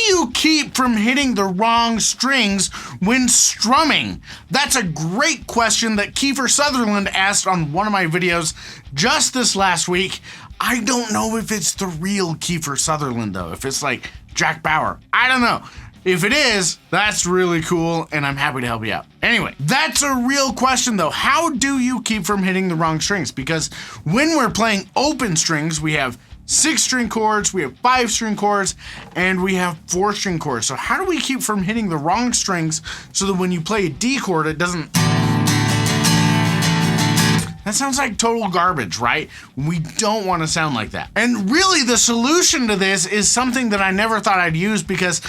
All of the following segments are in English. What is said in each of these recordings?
do you keep from hitting the wrong strings when strumming? That's a great question that Kiefer Sutherland asked on one of my videos just this last week. I don't know if it's the real Kiefer Sutherland though, if it's like Jack Bauer. I don't know. If it is, that's really cool, and I'm happy to help you out. Anyway, that's a real question though. How do you keep from hitting the wrong strings? Because when we're playing open strings, we have 6-string chords, we have 5-string chords, and we have 4-string chords. So how do we keep from hitting the wrong strings so that when you play a D chord, it doesn't... That sounds like total garbage, right? We don't want to sound like that. And really, the solution to this is something that I never thought I'd use because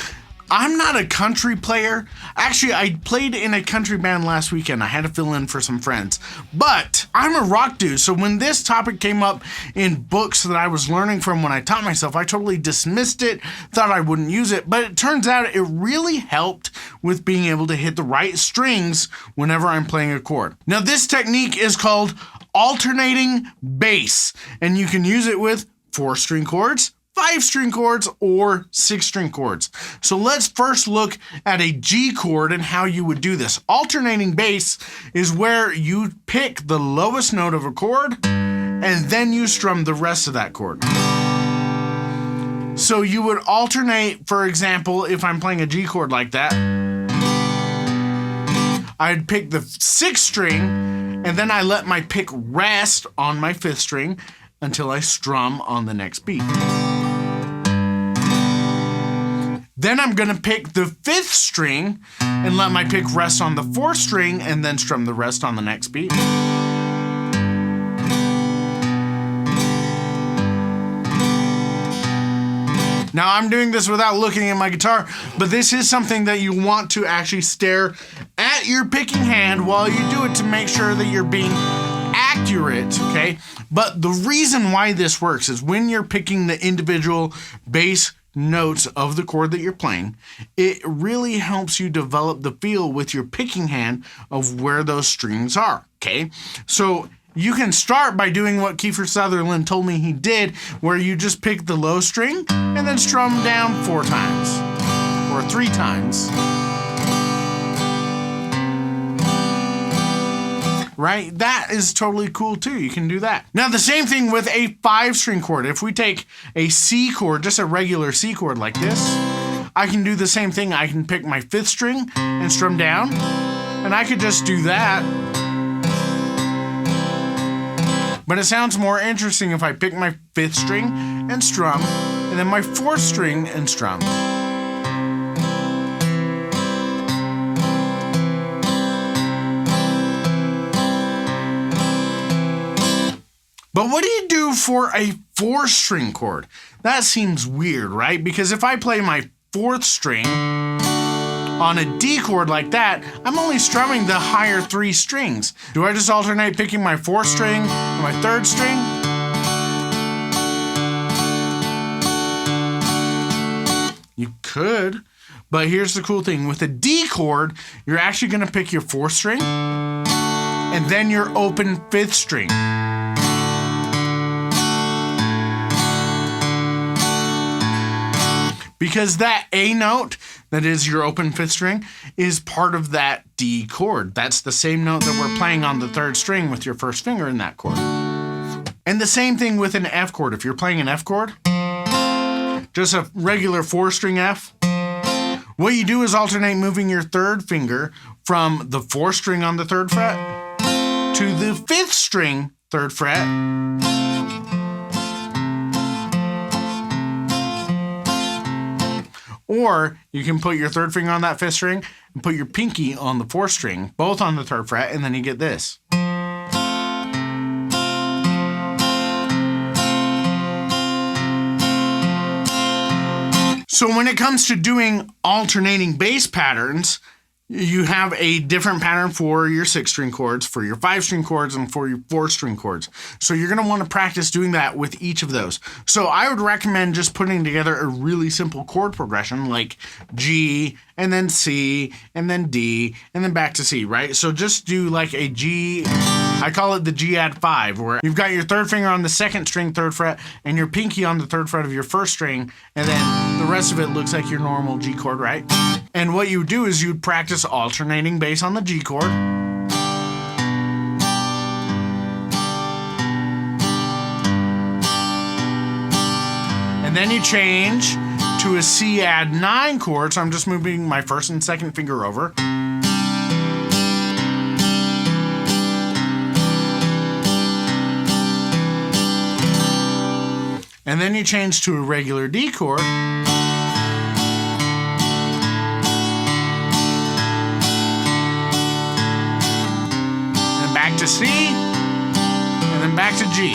I'm not a country player. Actually, I played in a country band last weekend. I had to fill in for some friends. But I'm a rock dude, so when this topic came up in books that I was learning from when I taught myself, I totally dismissed it, thought I wouldn't use it, but it turns out it really helped with being able to hit the right strings whenever I'm playing a chord. Now, this technique is called alternating bass, and you can use it with 4-string chords, 5-string chords, or 6-string chords. So let's first look at a G chord and how you would do this. Alternating bass is where you pick the lowest note of a chord and then you strum the rest of that chord. So you would alternate, for example, if I'm playing a G chord like that, I'd pick the 6th string and then I let my pick rest on my 5th string until I strum on the next beat. Then I'm gonna pick the 5th string and let my pick rest on the 4th string and then strum the rest on the next beat. Now I'm doing this without looking at my guitar, but this is something that you want to actually stare at your picking hand while you do it to make sure that you're being accurate, okay? But the reason why this works is when you're picking the individual bass notes of the chord that you're playing, it really helps you develop the feel with your picking hand of where those strings are, okay? So you can start by doing what Kiefer Sutherland told me he did, where you just pick the low string and then strum down 4 times or 3 times. Right? That is totally cool too. You can do that. Now the same thing with a 5-string chord. If we take a C chord, just a regular C chord like this, I can do the same thing. I can pick my 5th string and strum down, and I could just do that. But it sounds more interesting if I pick my 5th string and strum, and then my 4th string and strum. But what do you do for a 4-string chord? That seems weird, right? Because if I play my 4th string on a D chord like that, I'm only strumming the higher 3 strings. Do I just alternate picking my 4th string and my 3rd string? You could, but here's the cool thing. With a D chord, you're actually gonna pick your 4th string and then your open 5th string. Because that A note, that is your open 5th string, is part of that D chord. That's the same note that we're playing on the 3rd string with your 1st finger in that chord. And the same thing with an F chord. If you're playing an F chord, just a regular 4-string F, what you do is alternate moving your 3rd finger from the 4th string on the 3rd fret to the 5th string 3rd fret, or you can put your 3rd finger on that 5th string and put your pinky on the 4th string, both on the 3rd fret, and then you get this. So when it comes to doing alternating bass patterns, you have a different pattern for your 6-string chords, for your 5-string chords, and for your 4-string chords. So you're going to want to practice doing that with each of those. So I would recommend just putting together a really simple chord progression like G, and then C, and then D, and then back to C, right? So just do like a G, I call it the G add 5, where you've got your 3rd finger on the 2nd string, 3rd fret, and your pinky on the 3rd fret of your 1st string, and then the rest of it looks like your normal G chord, right? And what you would do is you'd practice alternating bass on the G chord. And then you change to a C add 9 chord, so I'm just moving my 1st and 2nd finger over. And then you change to a regular D chord. Back to C, and then back to G.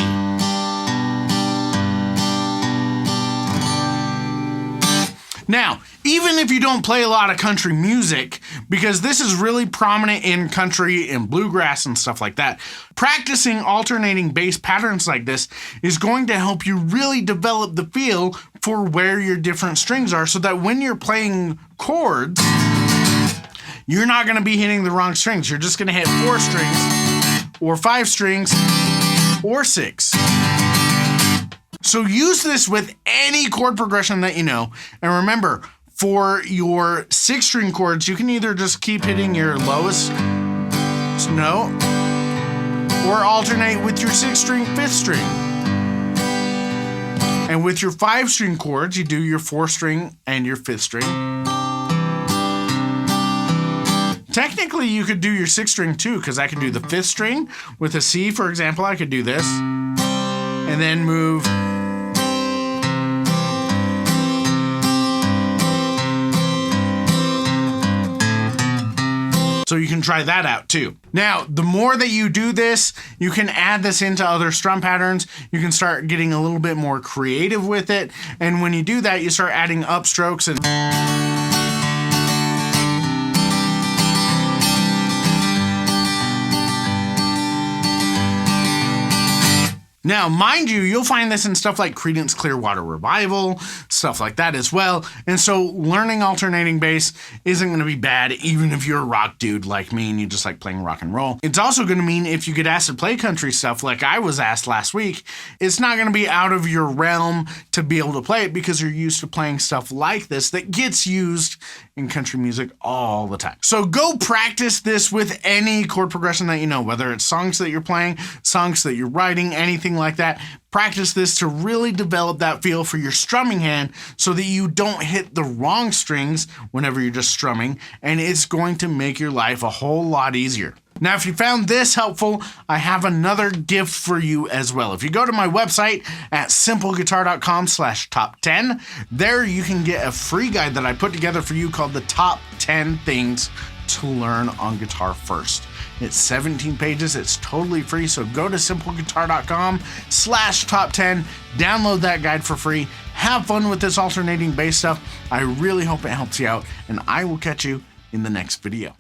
Now, even if you don't play a lot of country music, because this is really prominent in country and bluegrass and stuff like that, practicing alternating bass patterns like this is going to help you really develop the feel for where your different strings are, so that when you're playing chords, you're not going to be hitting the wrong strings. You're just going to hit 4 strings, or 5 strings, or 6. So use this with any chord progression that you know. And remember, for your 6-string chords, you can either just keep hitting your lowest note, or alternate with your 6-string, 5th string. And with your 5-string chords, you do your 4-string and your 5th string. Technically, you could do your 6-string too, because I could do the 5th string with a C, for example. I could do this, and then move. So you can try that out too. Now, the more that you do this, you can add this into other strum patterns. You can start getting a little bit more creative with it. And when you do that, you start adding upstrokes and now, mind you, you'll find this in stuff like Creedence Clearwater Revival, stuff like that as well. And so learning alternating bass isn't going to be bad, even if you're a rock dude like me and you just like playing rock and roll. It's also going to mean if you get asked to play country stuff like I was asked last week, it's not going to be out of your realm to be able to play it, because you're used to playing stuff like this that gets used in country music all the time. So go practice this with any chord progression that you know, whether it's songs that you're playing, songs that you're writing, anything like that. Practice this to really develop that feel for your strumming hand, so that you don't hit the wrong strings whenever you're just strumming, and it's going to make your life a whole lot easier. Now, if you found this helpful, I have another gift for you as well. If you go to my website at simpleguitar.com/top10, there you can get a free guide that I put together for you called the Top 10 Things to Learn on Guitar First. It's 17 pages. It's totally free. So go to simpleguitar.com/top10, download that guide for free. Have fun with this alternating bass stuff. I really hope it helps you out, and I will catch you in the next video.